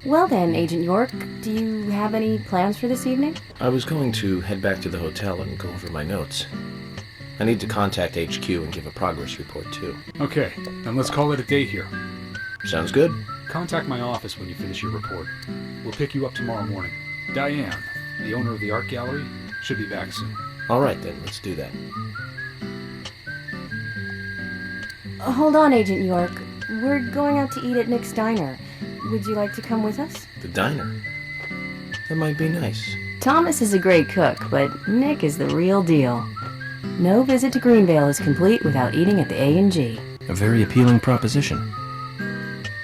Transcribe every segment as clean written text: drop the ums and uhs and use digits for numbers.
Well then, Agent York, do you have any plans for this evening? I was going to head back to the hotel and go over my notes. I need to contact HQ and give a progress report, too. Okay, then let's call it a day here. Sounds good. Contact my office when you finish your report. We'll pick you up tomorrow morning. Diane, the owner of the art gallery, should be back soon. All right, then. Let's do that. Hold on, Agent York. We're going out to eat at Nick's Diner. Would you like to come with us? The diner? That might be nice. Thomas is a great cook, but Nick is the real deal. No visit to Greenvale is complete without eating at the A&G. A very appealing proposition.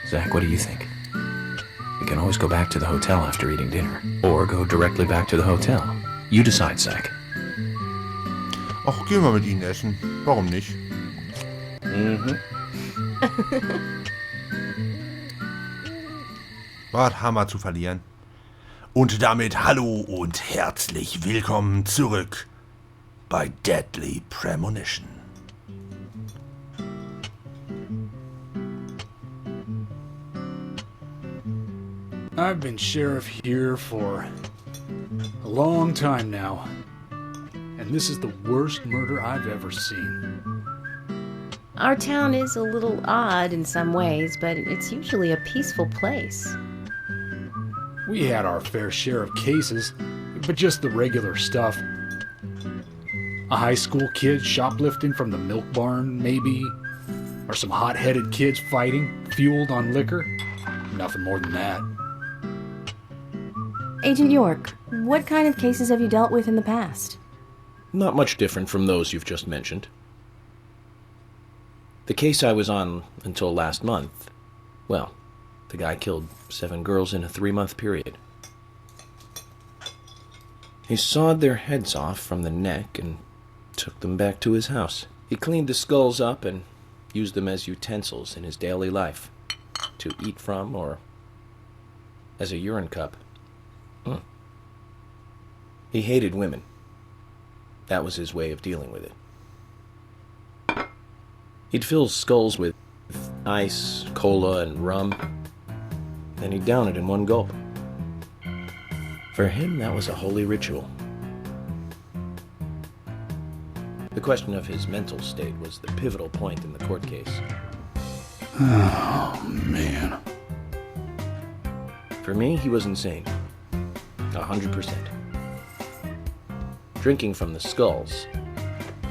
Zach, what do you think? We can always go back to the hotel after eating dinner. Or go directly back to the hotel. You decide, Zach. Ach, gehen wir mit ihnen essen. Warum nicht? Was haben wir zu verlieren? Und damit hallo und herzlich willkommen zurück bei Deadly Premonition. I've been sheriff here for a long time now, and this is the worst murder I've ever seen. Our town is a little odd in some ways, but it's usually a peaceful place. We had our fair share of cases, but just the regular stuff. A high school kid shoplifting from the milk barn, maybe? Or some hot-headed kids fighting, fueled on liquor? Nothing more than that. Agent York, what kind of cases have you dealt with in the past? Not much different from those you've just mentioned. The case I was on until last month, well, the guy killed 7 girls in a 3-month period. He sawed their heads off from the neck and took them back to his house. He cleaned the skulls up and used them as utensils in his daily life, to eat from or as a urine cup. He hated women. That was his way of dealing with it. He'd fill skulls with ice, cola, and rum, then he'd down it in one gulp. For him, that was a holy ritual. The question of his mental state was the pivotal point in the court case. Oh, man. For me, he was insane. 100%. Drinking from the skulls,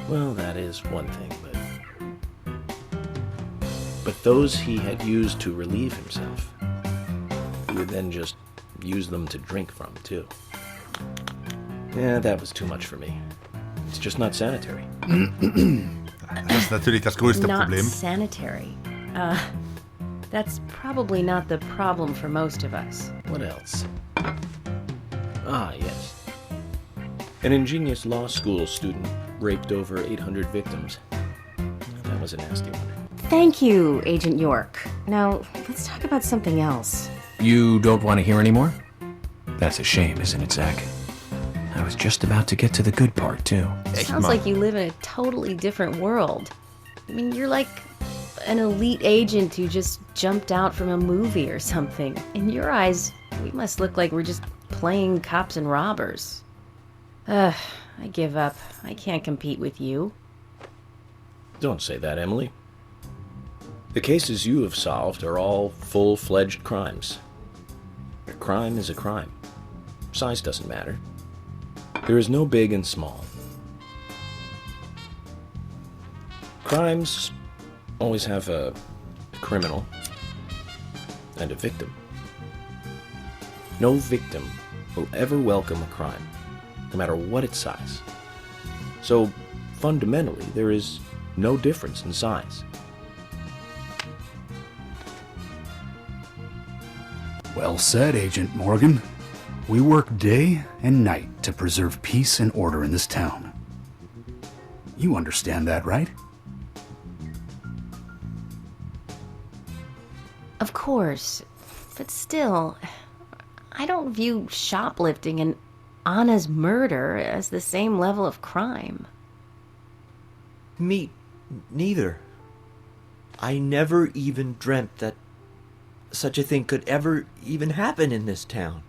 well, that is one thing, but those he had used to relieve himself, he would then just use them to drink from, too. Yeah, that was too much for me. It's just not sanitary. Das ist natürlich das größte Not Problem. sanitary. That's probably not the problem for most of us. What else? Ah, yes. An ingenious law school student raped over 800 victims. That was a nasty one. Thank you, Agent York. Now, let's talk about something else. You don't want to hear anymore? That's a shame, isn't it, Zach? I was just about to get to the good part, too. Echt Sounds mal. like you live in a totally different world. I mean, you're like an elite agent who just jumped out from a movie or something. In your eyes, we must look like we're just playing cops and robbers. I give up. I can't compete with you. Don't say that, Emily. The cases you have solved are all full-fledged crimes. A crime is a crime. Size doesn't matter. There is no big and small. Crimes always have a criminal and a victim. No victim will ever welcome a crime, no matter what its size. So, fundamentally, there is no difference in size. Well said, Agent Morgan. We work day and night to preserve peace and order in this town. You understand that, right? Of course. But still, I don't view shoplifting and Anna's murder as the same level of crime. Me neither. I never even dreamt that such a thing could ever even happen in this town.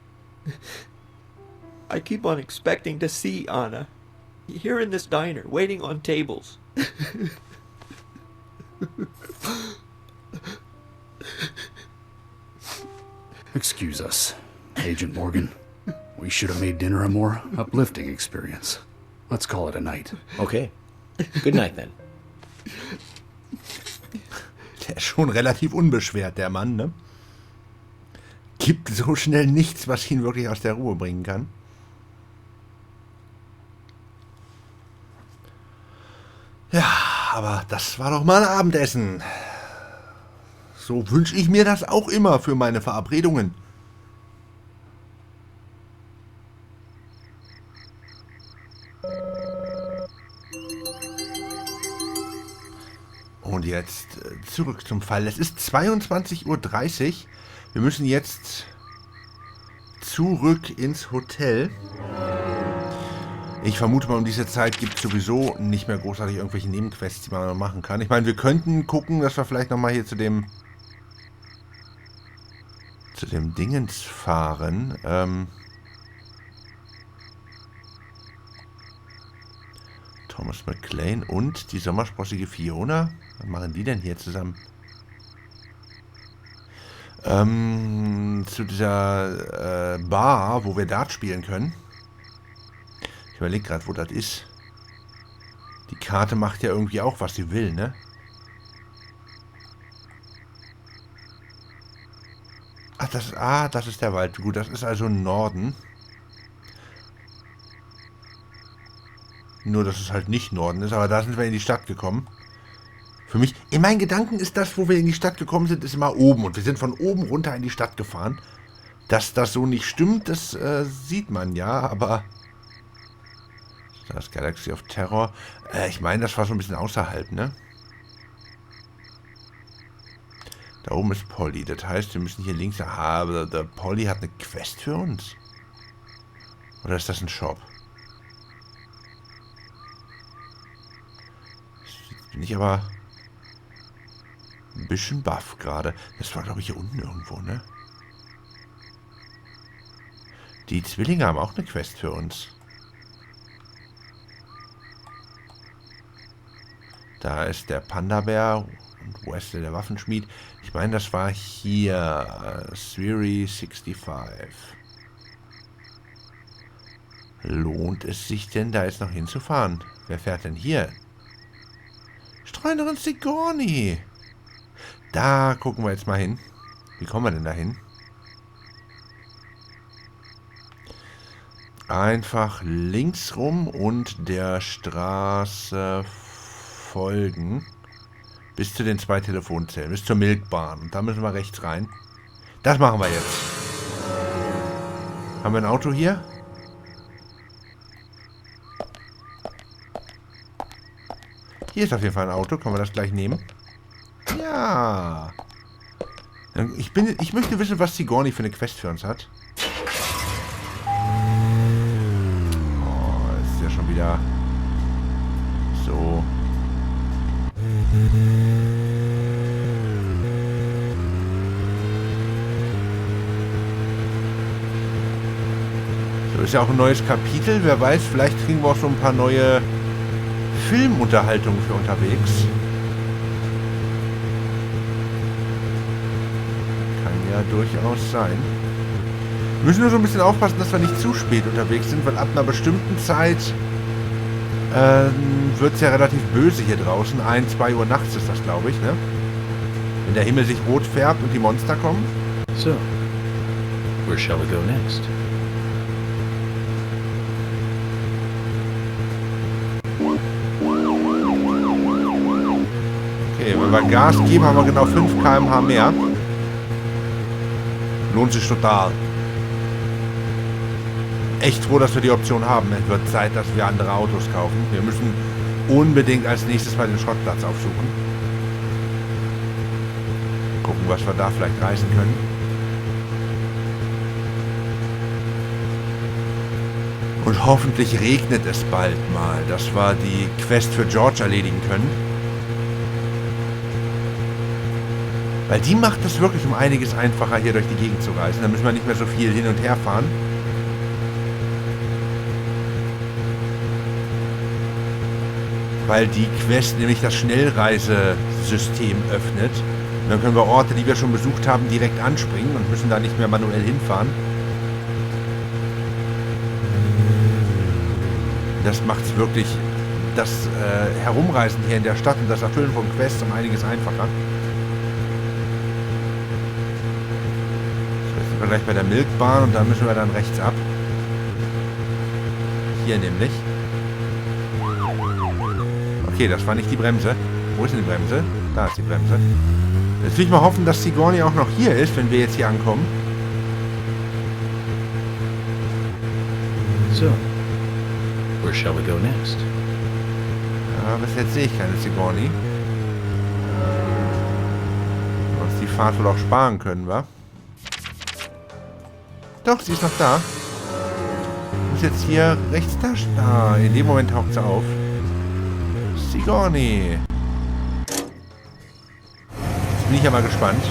I keep on expecting to see Anna, here in this diner, waiting on tables. Excuse us, Agent Morgan. We should have made dinner a more uplifting experience. Let's call it a night. Okay. Good night then. Der ist schon relativ unbeschwert, der Mann, ne? Gibt so schnell nichts, was ihn wirklich aus der Ruhe bringen kann. Ja, aber das war doch mal ein Abendessen. So wünsche ich mir das auch immer für meine Verabredungen. Und jetzt zurück zum Fall. Es ist 22:30 Uhr. Wir müssen jetzt zurück ins Hotel. Ich vermute mal, um diese Zeit gibt es sowieso nicht mehr großartig irgendwelche Nebenquests, die man noch machen kann. Ich meine, wir könnten gucken, dass wir vielleicht nochmal hier zu dem Dingens fahren. Thomas McClane und die sommersprossige Fiona. Was machen die denn hier zusammen? Zu dieser Bar, wo wir Dart spielen können. Ich überlege gerade, wo das ist. Die Karte macht ja irgendwie auch, was sie will, ne? Ach, das ist der Wald. Gut, das ist also Norden. Nur, dass es halt nicht Norden ist, aber da sind wir in die Stadt gekommen. Für mich, in meinen Gedanken ist das, wo wir in die Stadt gekommen sind, ist immer oben. Und wir sind von oben runter in die Stadt gefahren. Dass das so nicht stimmt, das sieht man ja, aber... Das Galaxy of Terror. Ich meine, das war so ein bisschen außerhalb, ne? Da oben ist Polly. Das heißt, wir müssen hier links... Aha, aber der Polly hat eine Quest für uns. Oder ist das ein Shop? Jetzt bin ich aber... ein bisschen baff gerade. Das war, glaube ich, hier unten irgendwo, ne? Die Zwillinge haben auch eine Quest für uns. Da ist der Panda-Bär und Wesley, der Waffenschmied. Ich meine, das war hier. Siri 65. Lohnt es sich denn, da jetzt noch hinzufahren? Wer fährt denn hier? Streunerin Sigourney. Da gucken wir jetzt mal hin. Wie kommen wir denn da hin? Einfach links rum und der Straße folgen. Bis zu den 2 Telefonzellen. Bis zur Milkbahn. Und da müssen wir rechts rein. Das machen wir jetzt. Haben wir ein Auto hier? Hier ist auf jeden Fall ein Auto. Können wir das gleich nehmen? Ja. Ich möchte wissen, was Sigourney für eine Quest für uns hat. Oh, das ist ja schon wieder so. So, ist ja auch ein neues Kapitel. Wer weiß, vielleicht kriegen wir auch so ein paar neue Filmunterhaltungen für unterwegs. Ja, durchaus sein. Wir müssen nur so ein bisschen aufpassen, dass wir nicht zu spät unterwegs sind, weil ab einer bestimmten Zeit wird es ja relativ böse hier draußen. 1, 2 Uhr nachts ist das, glaube ich, ne? Wenn der Himmel sich rot färbt und die Monster kommen. So, where shall we go next? Okay, wenn wir Gas geben, haben wir genau 5 km/h mehr. Lohnt sich total. Echt froh, dass wir die Option haben. Es wird Zeit, dass wir andere Autos kaufen. Wir müssen unbedingt als nächstes mal den Schrottplatz aufsuchen. Gucken, was wir da vielleicht reißen können. Und hoffentlich regnet es bald mal, dass wir die Quest für George erledigen können. Weil die macht es wirklich um einiges einfacher, hier durch die Gegend zu reisen. Da müssen wir nicht mehr so viel hin und her fahren. Weil die Quest nämlich das Schnellreisesystem öffnet. Und dann können wir Orte, die wir schon besucht haben, direkt anspringen und müssen da nicht mehr manuell hinfahren. Das macht es wirklich, das Herumreisen hier in der Stadt und das Erfüllen von Quests um einiges einfacher. So, jetzt sind wir gleich bei der Milchbahn und da müssen wir dann rechts ab. Hier nämlich. Okay, das war nicht die Bremse. Wo ist denn die Bremse? Da ist die Bremse. Jetzt will ich mal hoffen, dass Sigourney auch noch hier ist, wenn wir jetzt hier ankommen. So, where shall we go next? Ja, bis jetzt sehe ich keine Sigourney. Uns die Fahrt wohl auch sparen können, wa? Doch, sie ist noch da. Muss jetzt hier rechts da. Ah, in dem Moment taucht sie auf. Sigourney. Jetzt bin ich ja mal gespannt.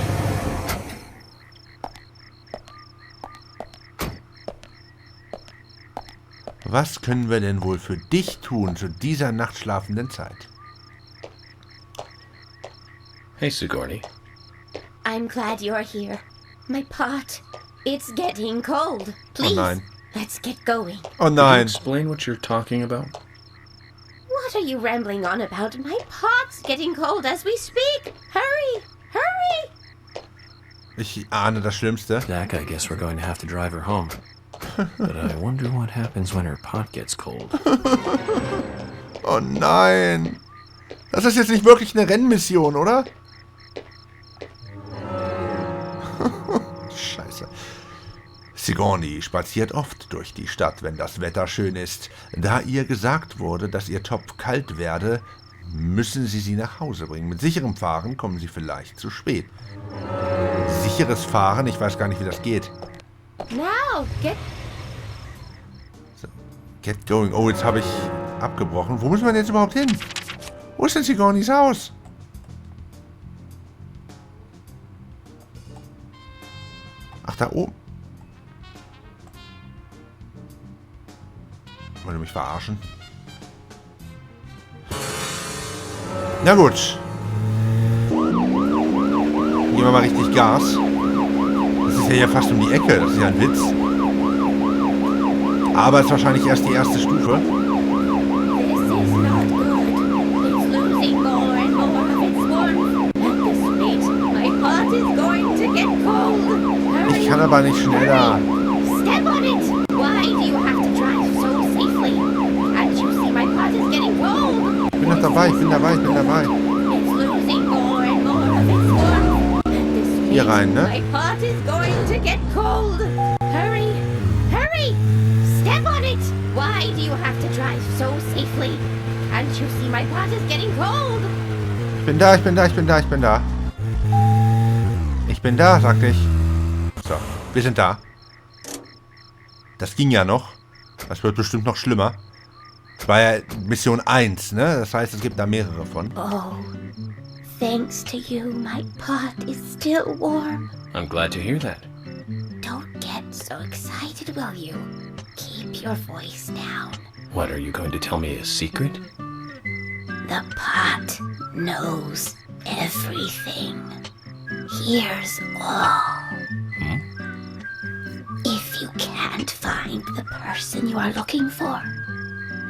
Was können wir denn wohl für dich tun zu dieser nachtschlafenden Zeit? Hey, Sigourney. I'm glad you're here. My pot. It's getting cold. Please, nein. let's get going. Oh Could you nein. explain what you're talking about? What are you rambling on about? My pot's getting cold as we speak. Hurry! Hurry! Ich ahne das Schlimmste. Zach, I guess we're going to have to drive her home. But I wonder what happens when her pot gets cold. Oh nein. Das ist jetzt nicht wirklich eine Rennmission, oder? Scheiße. Sigourney spaziert oft durch die Stadt, wenn das Wetter schön ist. Da ihr gesagt wurde, dass ihr Topf kalt werde, müssen sie nach Hause bringen. Mit sicherem Fahren kommen sie vielleicht zu spät. Sicheres Fahren? Ich weiß gar nicht, wie das geht. Now, Get going. Oh, jetzt habe ich abgebrochen. Wo müssen wir denn jetzt überhaupt hin? Wo ist denn Sigoureneys Haus? Ach, da oben. Wollt ihr mich verarschen? Na gut. Geben wir mal richtig Gas. Das ist ja hier fast um die Ecke. Das ist ja ein Witz. Aber es ist wahrscheinlich erst die erste Stufe. Ich kann aber nicht schneller. Step on it! Why do you have to drive so safely? Can't you see my pot is getting cold? Ich bin noch dabei, ich bin dabei, ich bin dabei. It's losing more and more of its warmth. At this rate, Hier rein, ne? my pot is going to get cold. Hurry! Hurry! Step on it! Why do you have to drive so safely? Can't you see my pot is getting cold? Ich bin da, ich bin da, ich bin da, ich bin da. Ich bin da, sagte ich. So, wir sind da. Das ging ja noch. Das wird bestimmt noch schlimmer. Das war ja Mission 1, ne? Das heißt, es gibt da mehrere von. Oh, thanks to you, my pot is still warm. I'm glad to hear that. Don't get so excited, will you? Keep your voice down. What, are you going to tell me a secret? The pot knows everything. Hears all. If you can't find the person you are looking for,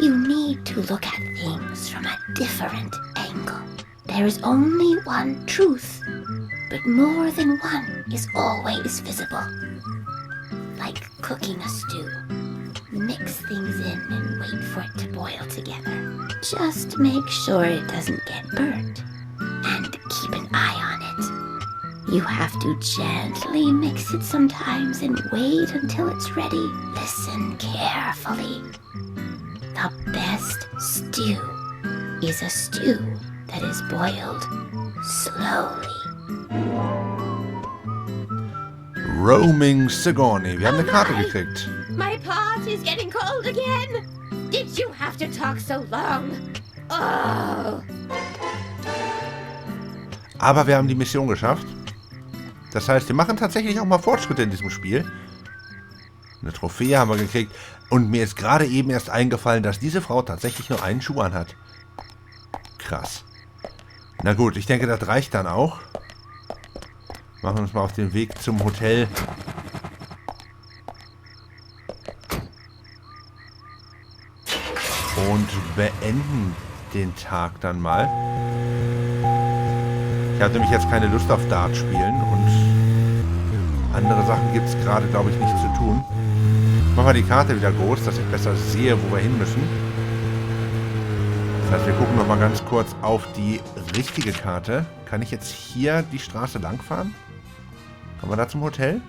you need to look at things from a different angle. There is only one truth, but more than one is always visible. Like cooking a stew. Mix things in and wait for it to boil together. Just make sure it doesn't get burnt. And keep an eye on it. You have to gently mix it sometimes and wait until it's ready. Listen carefully. The best stew is a stew that is boiled slowly. Roaming Sigourney. Wir haben eine Karte gekriegt. My pot is getting cold again. Did you have to talk so long? Oh. Aber wir haben die Mission geschafft. Das heißt, wir machen tatsächlich auch mal Fortschritte in diesem Spiel. Eine Trophäe haben wir gekriegt. Und mir ist gerade eben erst eingefallen, dass diese Frau tatsächlich nur einen Schuh anhat. Krass. Na gut, ich denke, das reicht dann auch. Machen wir uns mal auf den Weg zum Hotel. Und beenden den Tag dann mal. Ich habe nämlich jetzt keine Lust auf Dart spielen und andere Sachen gibt es gerade, glaube ich, nicht zu tun. Ich mache mal die Karte wieder groß, dass ich besser sehe, wo wir hin müssen. Das heißt, wir gucken noch mal ganz kurz auf die richtige Karte. Kann ich jetzt hier die Straße lang fahren? Kommen wir da zum Hotel?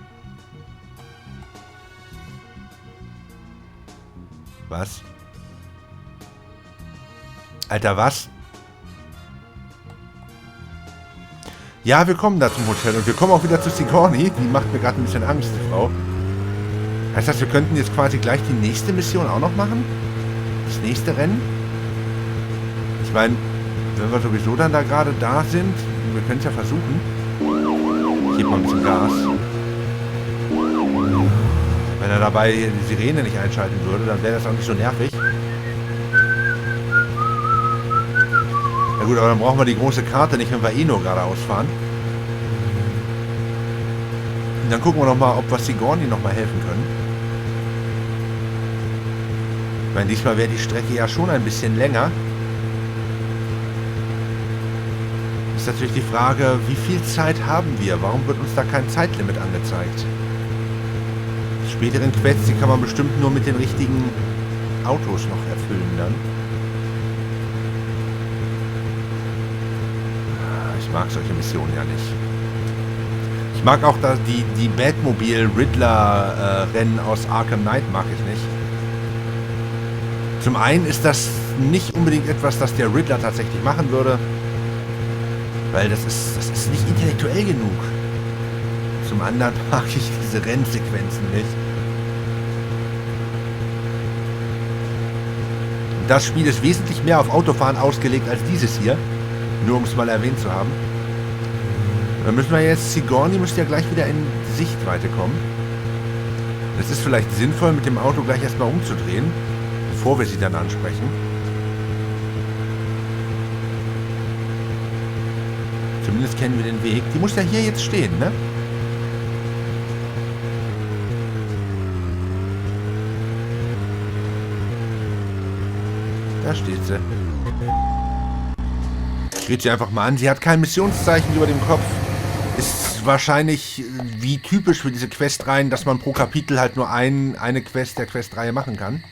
Was? Alter, was? Ja, wir kommen da zum Hotel und wir kommen auch wieder zu Sigourney. Die macht mir gerade ein bisschen Angst, die Frau. Heißt das, wir könnten jetzt quasi gleich die nächste Mission auch noch machen? Das nächste Rennen? Ich meine, wenn wir sowieso dann da gerade da sind, wir können es ja versuchen. Ich gebe mal ein bisschen Gas. Wenn er dabei die Sirene nicht einschalten würde, dann wäre das auch nicht so nervig. Na gut, aber dann brauchen wir die große Karte nicht, wenn wir eh nur geradeaus fahren. Und dann gucken wir noch mal, ob wir Sigourney noch mal helfen können. Ich meine, diesmal wäre die Strecke ja schon ein bisschen länger. Ist natürlich die Frage, wie viel Zeit haben wir? Warum wird uns da kein Zeitlimit angezeigt? Die späteren Quests, die kann man bestimmt nur mit den richtigen Autos noch erfüllen dann. Ich mag solche Missionen ja nicht. Ich mag auch die Batmobile-Riddler-Rennen aus Arkham Knight mag ich nicht. Zum einen ist das nicht unbedingt etwas, das der Riddler tatsächlich machen würde. Weil das ist nicht intellektuell genug. Zum anderen mag ich diese Rennsequenzen nicht. Das Spiel ist wesentlich mehr auf Autofahren ausgelegt als dieses hier. Nur um es mal erwähnt zu haben. Dann müssen wir jetzt, Sigourney müsste ja gleich wieder in Sichtweite kommen. Es ist vielleicht sinnvoll, mit dem Auto gleich erstmal umzudrehen, bevor wir sie dann ansprechen. Zumindest kennen wir den Weg. Die muss ja hier jetzt stehen, ne? Da steht sie. Ich rede sie einfach mal an. Sie hat kein Missionszeichen über dem Kopf. Ist wahrscheinlich wie typisch für diese Questreihen, dass man pro Kapitel halt nur eine Quest der Questreihe machen kann.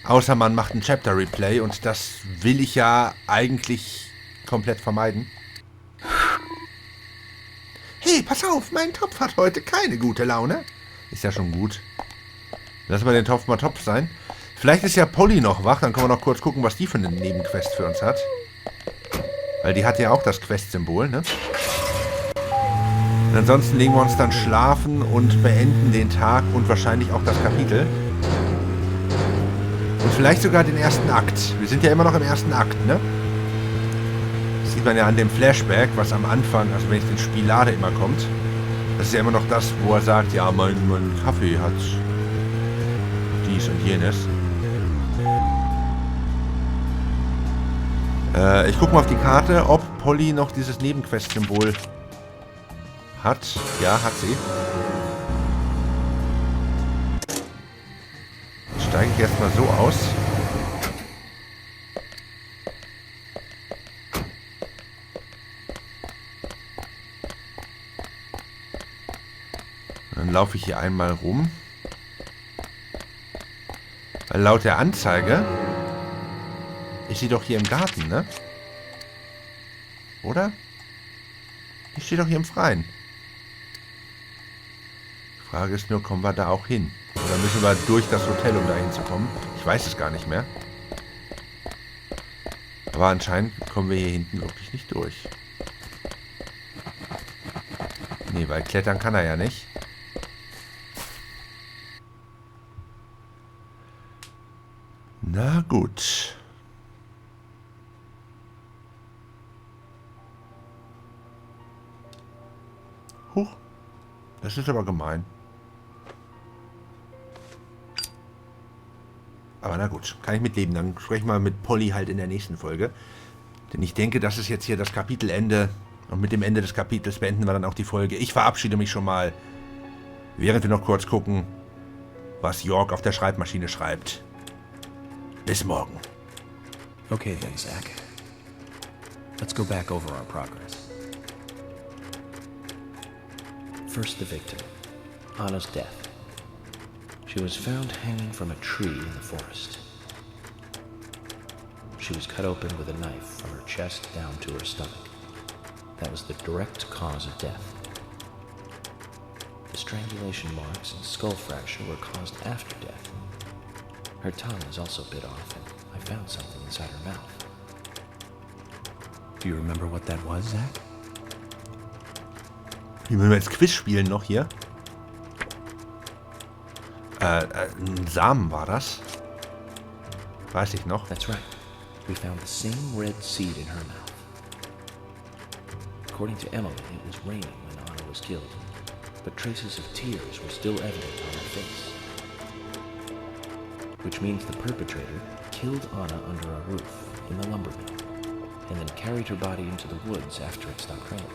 Außer man macht ein Chapter-Replay und das will ich ja eigentlich komplett vermeiden. Hey, pass auf, mein Topf hat heute keine gute Laune. Ist ja schon gut. Lass mal den Topf mal Topf sein. Vielleicht ist ja Polly noch wach, dann können wir noch kurz gucken, was die für eine Nebenquest für uns hat. Weil die hat ja auch das Quest-Symbol, ne? Und ansonsten legen wir uns dann schlafen und beenden den Tag und wahrscheinlich auch das Kapitel. Und vielleicht sogar den ersten Akt. Wir sind ja immer noch im ersten Akt, ne? Das sieht man ja an dem Flashback, was am Anfang, also wenn ich den Spiel lade, immer kommt. Das ist ja immer noch das, wo er sagt, ja, mein Kaffee hat dies und jenes. Ich gucke mal auf die Karte, ob Polly noch dieses Nebenquest-Symbol hat. Ja, hat sie. Jetzt steige ich erstmal so aus. Dann laufe ich hier einmal rum. Weil laut der Anzeige ist sie doch hier im Garten, ne? Oder? Die steht doch hier im Freien. Die Frage ist nur, kommen wir da auch hin? Oder müssen wir durch das Hotel, um da hinzukommen? Ich weiß es gar nicht mehr. Aber anscheinend kommen wir hier hinten wirklich nicht durch. Nee, weil klettern kann er ja nicht. Na gut. Huch. Das ist aber gemein. Aber na gut, kann ich mitleben. Dann sprechen wir mit Polly halt in der nächsten Folge. Denn ich denke, das ist jetzt hier das Kapitelende. Und mit dem Ende des Kapitels beenden wir dann auch die Folge. Ich verabschiede mich schon mal, während wir noch kurz gucken, was York auf der Schreibmaschine schreibt. Bis morgen. Okay then, Zach. Let's go back over our progress. First, the victim, Anna's death. She was found hanging from a tree in the forest. She was cut open with a knife from her chest down to her stomach. That was the direct cause of death. The strangulation marks and skull fracture were caused after death. Her tongue was also bit off, and I found something inside her mouth. Do you remember what that was, Zach? Wie wollen wir jetzt Quiz spielen noch hier? Ein Samen war das. Weiß ich noch. That's right. We found the same red seed in her mouth. According to Emily, it was raining when Anna was killed, but traces of tears were still evident on her face. Which means the perpetrator killed Anna under a roof in the lumber mill, and then carried her body into the woods after it stopped raining.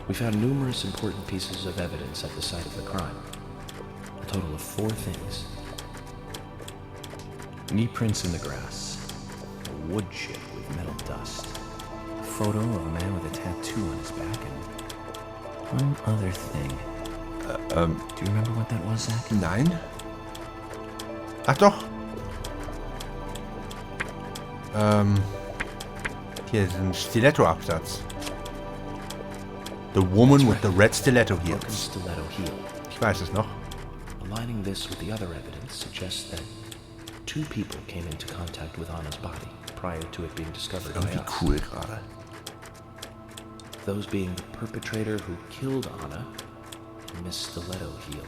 We found numerous important pieces of evidence at the site of the crime. A total of 4 things. Knee prints in the grass, a wood chip with metal dust, a photo of a man with a tattoo on his back, and one other thing. Do you remember what that was, Zach? Nein. Ach doch. Hier ist ein Stiletto-Absatz. The woman with the red stiletto Broken heels. stiletto heel. Ich weiß es noch. Aligning this with the other evidence suggests that 2 people came into contact with Anna's body prior to it being discovered by Irgendwie us. cool gerade. Those being the perpetrator who killed Anna and Miss Stiletto Heel.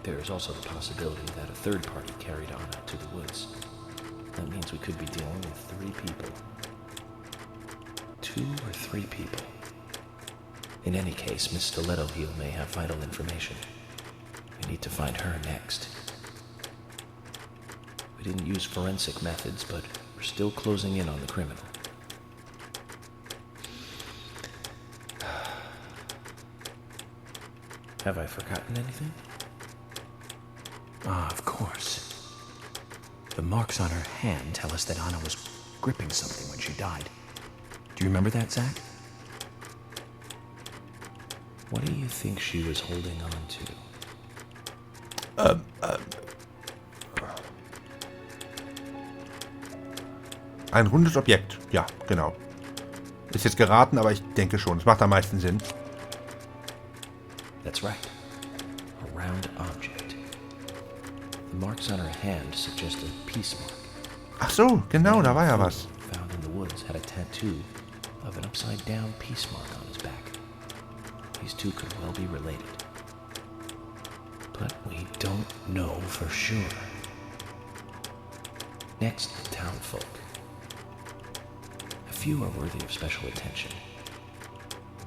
There is also the possibility that a third party carried Anna to the woods. That means we could be dealing with 3 people. 2 or 3 people. In any case, Miss Stiletto Heel may have vital information. We need to find her next. We didn't use forensic methods, but we're still closing in on the criminal. Have I forgotten anything? Ah, of course. The marks on her hand tell us that Anna was gripping something when she died. Do you remember that, Zach? What do you think she was holding on to? Ein rundes Objekt. Ja, genau. Ist jetzt geraten, aber ich denke schon. Es macht am meisten Sinn. That's right. A round object. The marks on her hand suggest a peace mark. Ach so, genau, da war ja was. Found in the woods had a tattoo of an upside-down peace mark on his back. These 2 could well be related. But we don't know for sure. Next, the townfolk. A few are worthy of special attention.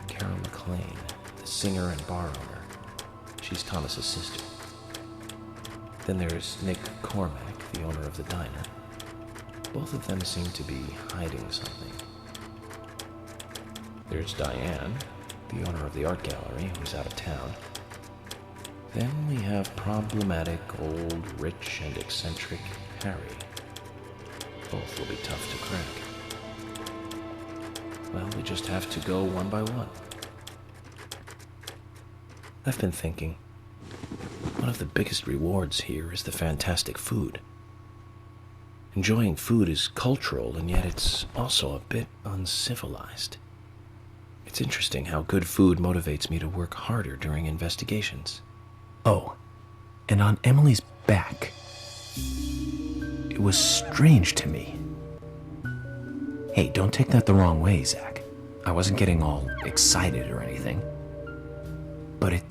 Carol McLean, the singer and bar owner. She's Thomas's sister. Then there's Nick Cormack, the owner of the diner. Both of them seem to be hiding something. There's Diane, the owner of the art gallery, who's out of town. Then we have problematic, old, rich, and eccentric Harry. Both will be tough to crack. Well, we just have to go one by one. I've been thinking, one of the biggest rewards here is the fantastic food. Enjoying food is cultural, and yet it's also a bit uncivilized. It's interesting how good food motivates me to work harder during investigations. Oh, and on Emily's back. It was strange to me. Hey, don't take that the wrong way, Zach. I wasn't getting all excited or anything. But it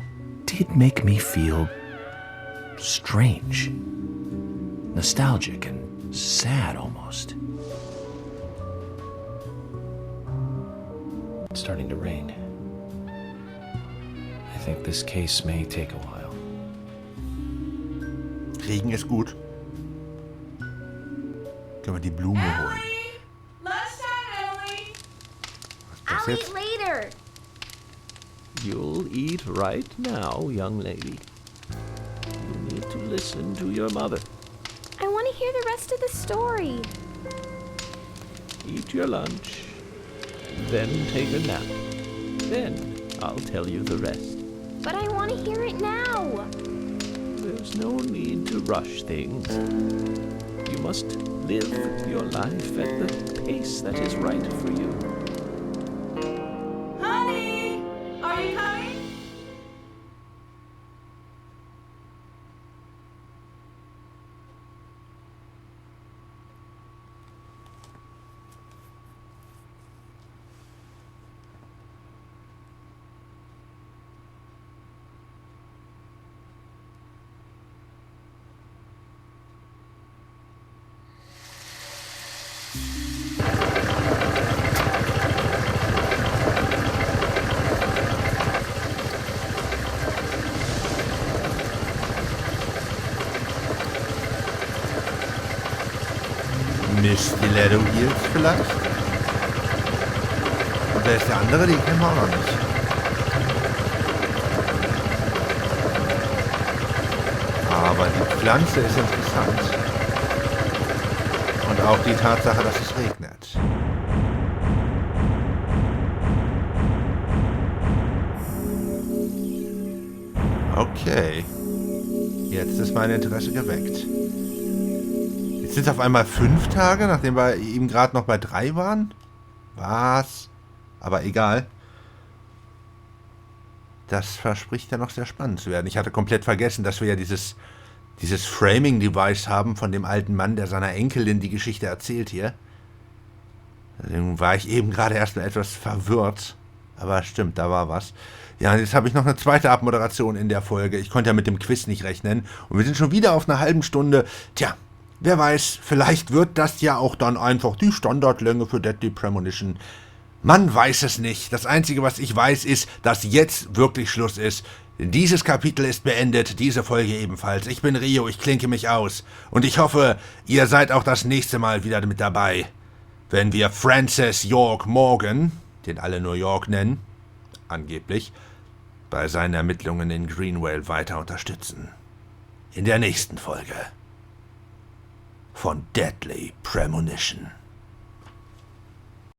did make me feel strange. Nostalgic and sad almost. It's starting to rain. think this case may take a while. Regen ist gut. Können wir die Blume holen? Lunchtime, Emily. Was ist das I'll jetzt? eat later. You'll eat right now, young lady. You need to listen to your mother. I want to hear the rest of the story. Eat your lunch, then take a nap. Then I'll tell you the rest. But I want to hear it now. There's no need to rush things. You must live your life at the pace that is right for you. Honey, are you coming? Miss Stiletto Heels vielleicht? Und wer ist der andere? Den kennen wir auch noch nicht. Aber die Pflanze ist interessant. Und auch die Tatsache, dass es regnet. Okay. Jetzt ist mein Interesse geweckt. Jetzt sind es auf einmal 5 Tage, nachdem wir eben gerade noch bei 3 waren. Was? Aber egal. Das verspricht ja noch sehr spannend zu werden. Ich hatte komplett vergessen, dass wir ja dieses Framing-Device haben von dem alten Mann, der seiner Enkelin die Geschichte erzählt hier. Deswegen war ich eben gerade erstmal etwas verwirrt. Aber stimmt, da war was. Ja, und jetzt habe ich noch eine zweite Abmoderation in der Folge. Ich konnte ja mit dem Quiz nicht rechnen. Und wir sind schon wieder auf einer halben Stunde. Tja, wer weiß, vielleicht wird das ja auch dann einfach die Standardlänge für Deadly Premonition. Man weiß es nicht. Das Einzige, was ich weiß, ist, dass jetzt wirklich Schluss ist. Dieses Kapitel ist beendet, diese Folge ebenfalls. Ich bin Rio, ich klinke mich aus. Und ich hoffe, ihr seid auch das nächste Mal wieder mit dabei, wenn wir Francis York Morgan, den alle New York nennen, angeblich, bei seinen Ermittlungen in Greenvale weiter unterstützen. In der nächsten Folge von Deadly Premonition.